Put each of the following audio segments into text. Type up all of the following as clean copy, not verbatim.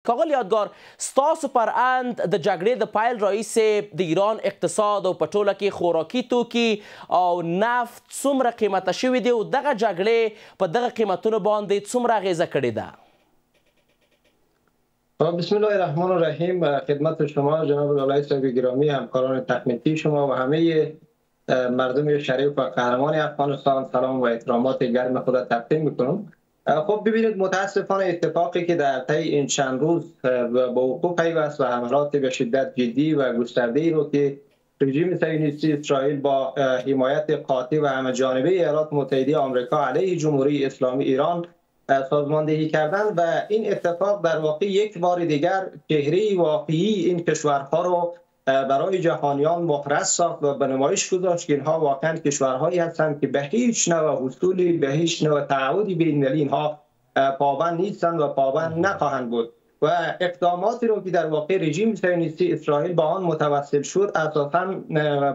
کاغل یادګار ستاسو پر اند د جګړې د پیل راهیسې د ایران اقتصاد او په ټوله کې خوراکي توکي او نفت څومره قیمته شوي دي او دغه جګړې په دغه قیمتونو باندې څومره اغیزه کړې ده؟ بسم الله الرحمن الرحیم. خدمت شما جناب لالای صاحب گرامی، همکاران تکنیکی شما و همه مردم شریف و قهرمان افغانستان سلام و احترامات گرم خود تقدیم میکنم. خب ببینید، متاسفانه اتفاقی که در طی این چند روز با وقوع پیوست و حملات به شدت جدی و گسترده‌ای رو که رژیم صهیونیستی اسرائیل با حمایت قاطع و همه‌جانبه ایالات متحده آمریکا علیه جمهوری اسلامی ایران سازماندهی کردن و این اتفاق در واقع یک بار دیگر چهره واقعی این کشورها رو برای جهانیان مخرج ساخت و به نمایش گذاشت که اینها واقعا کشورهایی هستند که به هیچ نوع اصولی، به هیچ نوع تعهدی بین‌المللی اینها پابند نیستند و پابند نخواهند بود و اقداماتی رو که در واقع رژیم صهیونیستی اسرائیل با آن متوسل شد اساساً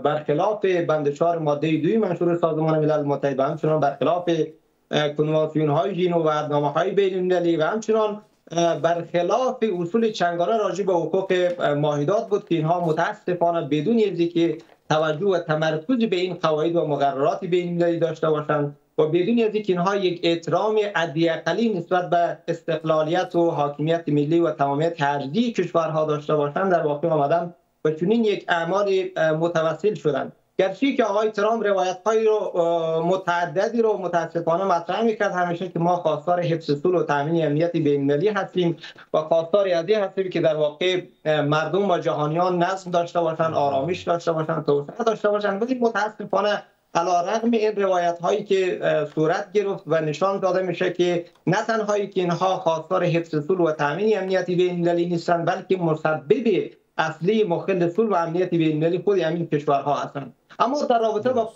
برخلاف بند 4 ماده 2 منشور سازمان ملل متحد و همچنان برخلاف کنوانسیون‌های ژنو و عهدنامه‌های بین‌المللی و همچنان برخلاف اصول چنگانه راجع به حقوق ماهیدات بود که اینها متاسفانه بدون اینکه توجه و تمرکز به این قواعد و مقررات بین‌المللی داشته باشند و بدون اینکه اینها یک احترام حداقلی نسبت به استقلالیت و حاکمیت ملی و تمامیت ارضی کشورها داشته باشند، در واقع آمدن و چنین یک اعمال متوسل شدند. گرچه که آقای ترامپ روایت‌های رو متعددی رو متاسفانه مطرح می‌کرد همیشه که ما خواستار حفظ صلح و تامین امنیت بین‌المللی هستیم و خواستار از این هستیم که در واقع مردم و جهانیان نظم داشته باشند، آرامش داشته باشند، توسعه داشته باشند. ولی متاسفانه علیرغم این روایت‌هایی که صورت گرفت و نشان داده میشه که نه تنهایی که اینها خواستار حفظ صلح و تامین امنیت بین‌المللی نیستند، بلکه مسبب اصلی مخل صلح و امنیت بین‌المللی خود همین کشورها هستند. اما در رابطه با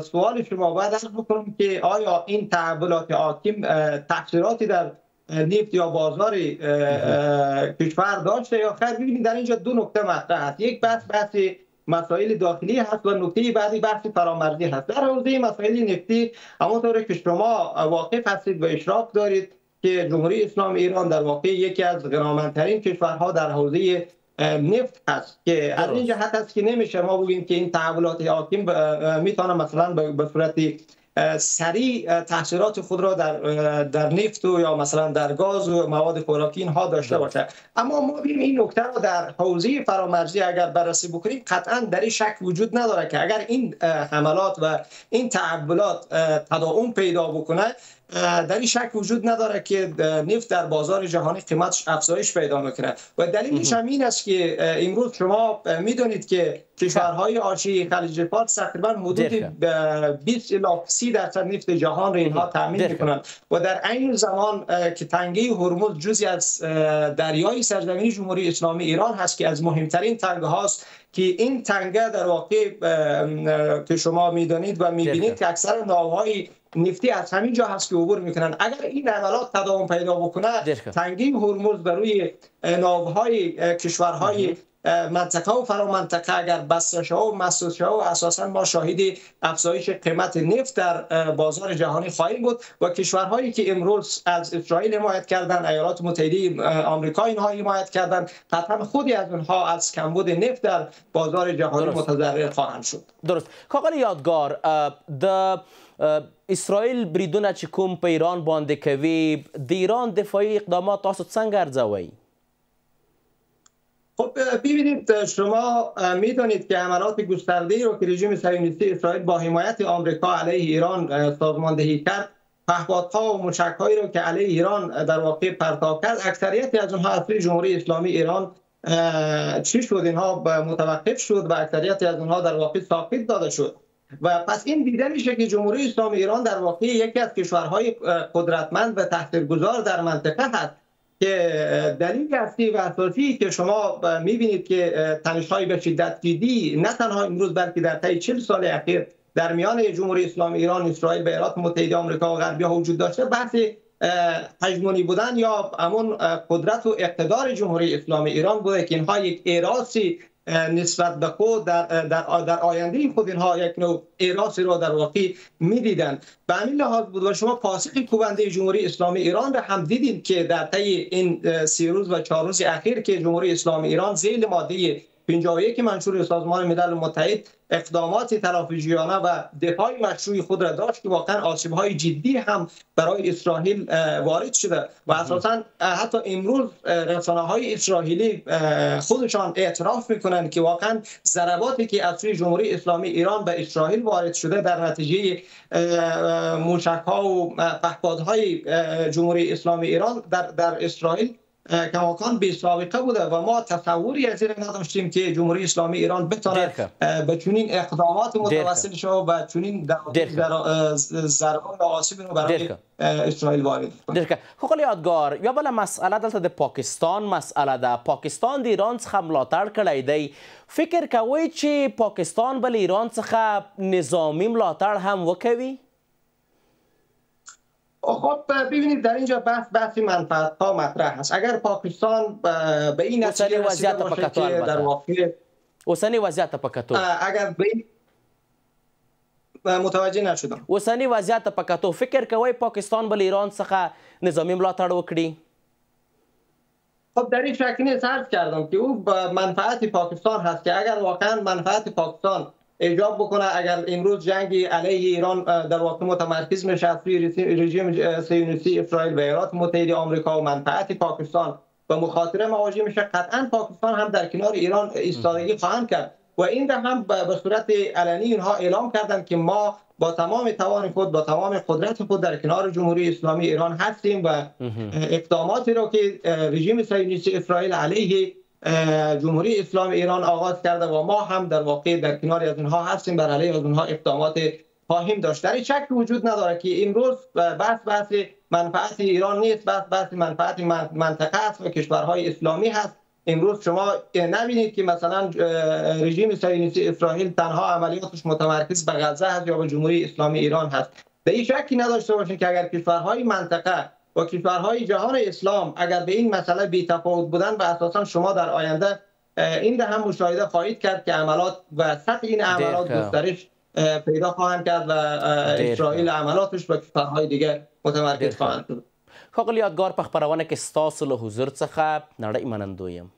سوال شما باید عرض بکنم که آیا این تحولات حاکم تاثیراتی در نفت یا بازار کشور داشته یا خیر؟ ببینید در اینجا دو نکته مطرح است. یک بحث مسائل داخلی هست و نکته بعدی بحث فرامرزی هست. در حوزه مسائل نفتی همونطور که شما واقف هستید و اشراف دارید که جمهوری اسلامی ایران در واقع یکی از غنامندترین کشورها در حوزه نفت هست که از این جهت است که نمیشه ما بگیم که این تحولات حاکم میتونه مثلا به صورت سریع تاثیرات خود را در نفت و یا مثلا در گاز و مواد خوراکی اینها داشته باشه. اما ما ببینیم این نکته رو در حوزه فرامرزی اگر بررسی بکنیم قطعا در این شک وجود نداره که اگر این حملات و این تحولات تداوم پیدا بکنه در این شک وجود نداره که نفت در بازار جهانی قیمتش افزایش پیدا میکنه و دلیلش هم این است که امروز شما میدونید که کشورهای حاشیه خلیج فارس تقریبا حدود 20 الی 30% نفت جهان را اینها تامین میکنند و در عین زمان که تنگه هرمز جزئی از دریای سرزمینی جمهوری اسلامی ایران هست که از مهمترین تنگه هاست که این تنگه در واقع که شما میدونید و میبینید که اکثر ناوهای نفتی از همین جا هست که عبور میکنن. اگر این عملات تداوم پیدا بکنه تنگه هرمز بر روی ناوهای کشورهای منطقه و فرامنطقه اگر بسته شود و مسدود شود و اساسا ما شاهد افزایش قیمت نفت در بازار جهانی خواهیم بود و کشورهایی که امروز از اسرائیل حمایت کردن، ایالات متحده آمریکا اینها حمایت کردن، قطعا خودی از اونها از کمبود نفت در بازار جهانی متضرر خواهند شد. درست. کاغل یادگار، د اسرائیل بریدونه چې کوم په ایران باندې کوي، د ایران دفاعي اقدامات تاسو څنګه ارزوئ؟ خب ببینید، شما میدونید که حملات گسترده‌ای رو که رژیم صهیونیستی اسرائیل با حمایت آمریکا علیه ایران سازماندهی کرد، پهپادها و موشک‌هایی رو که علیه ایران در واقع پرتاب کرد، اکثریتی از اونها اصلی جمهوری اسلامی ایران چی شد؟ اینها متوقف شد و اکثریتی از اونها در واقع ساقط داده شد. و پس این دیده میشه که جمهوری اسلامی ایران در واقع یکی از کشورهای قدرتمند و تاثیرگذار در منطقه هست که دلیل اصلی و اساسی که شما میبینید که تنش‌های به شدت جدی نه تنها امروز بلکه در طی 40 سال اخیر در میان جمهوری اسلامی ایران، اسرائیل و ایالات متحده آمریکا و غربی‌ها وجود داشته، بحث هژمونی بودن یا همون قدرت و اقتدار جمهوری اسلامی ایران بوده که اینها یک اراسی نسبت به خود در آینده خود اینها یک نوع ایراسی را در واقع میدیدند. به همین لحاظ بود و شما پاسخ کوبنده جمهوری اسلامی ایران را هم دیدید که در طی این 3 روز و 4 روز اخیر که جمهوری اسلامی ایران ذیل ماده 51 منشور سازمان ملل متحد اقدامات تلافیجویانه و دفاع مشروع خود را داشت که واقعا آسیب‌های جدی هم برای اسرائیل وارد شده و اساساً حتی امروز رسانه‌های اسرائیلی خودشان اعتراف می‌کنند که واقعا ضرباتی که از سوی جمهوری اسلامی ایران به اسرائیل وارد شده در نتیجه موشک‌ها و پهپادهای جمهوری اسلامی ایران در اسرائیل کماکان بی سابقه بوده و ما تصوری از این نداشتیم که جمهوری اسلامی ایران بتونه به چنین اقدامات متوسل شده و چنین ضربه و آسیب رو برای اسرائیل وارد کنه. خو یادگار یا بل مسئله دلته د پاکستان مسئله ده. پاکستان د ایران څخه ملاتړ کړی دی. فکر کوئ چې پاکستان بل ایران څخه نظامی ملاتړ هم وکوي؟ خب ببینید در اینجا بحث منفعت ها مطرح هست. اگر پاکستان به این نتیجه رسیده باشه که در واقع اوسنی وضعیت پکتو اگر متوجه نشدم اوسنی وضعیت پکتو فکر کوي پاکستان بل ایران څخه نظامی ملاتړ وکړي؟ خب در این شکل نیست عرض کردم که او منفعت پاکستان هست که اگر واقعا منفعت پاکستان ایجاب بکنه، اگر امروز جنگی علیه ایران در واقع متمرکز میشه از سوی رژیم صهیونیستی اسرائیل و ایالات متحده آمریکا و منفعت پاکستان و مخاطره مواجه میشه، قطعا پاکستان هم در کنار ایران ایستادگی خواهند کرد و این را هم به صورت علنی اینها اعلام کردند که ما با تمام توان خود با تمام قدرت خود در کنار جمهوری اسلامی ایران هستیم و اقداماتی را که رژیم صهیونیستی اسرائیل علیه جمهوری اسلامی ایران آغاز کرده و ما هم در واقع در کنار از اینها هستیم، بر علیه از اونها اقدامات خواهیم داشت. در این شک وجود نداره که امروز بحث منفعت ایران نیست، بحث منفعت منطقه است و کشورهای اسلامی هست. امروز شما نبینید که مثلا رژیم صهیونیستی اسرائیل تنها عملیاتش متمرکز به غزه هست یا به جمهوری اسلامی ایران هست. به این شکی نداشته باشید که اگر کشورهای منطقه و کشورهای جهان اسلام اگر به این مسئله بی‌تفاوت بودن و اساسا شما در آینده این ده هم مشاهده خواهید کرد که عملات و سطح این عملات گسترش پیدا خواهند کرد و اسرائیل عملاتش به کشورهای دیگه متمرکز خواهند شد. ښاغلي یادګار په خپرونه کې ستاسو له حضور څخه نړۍ منندوی یم.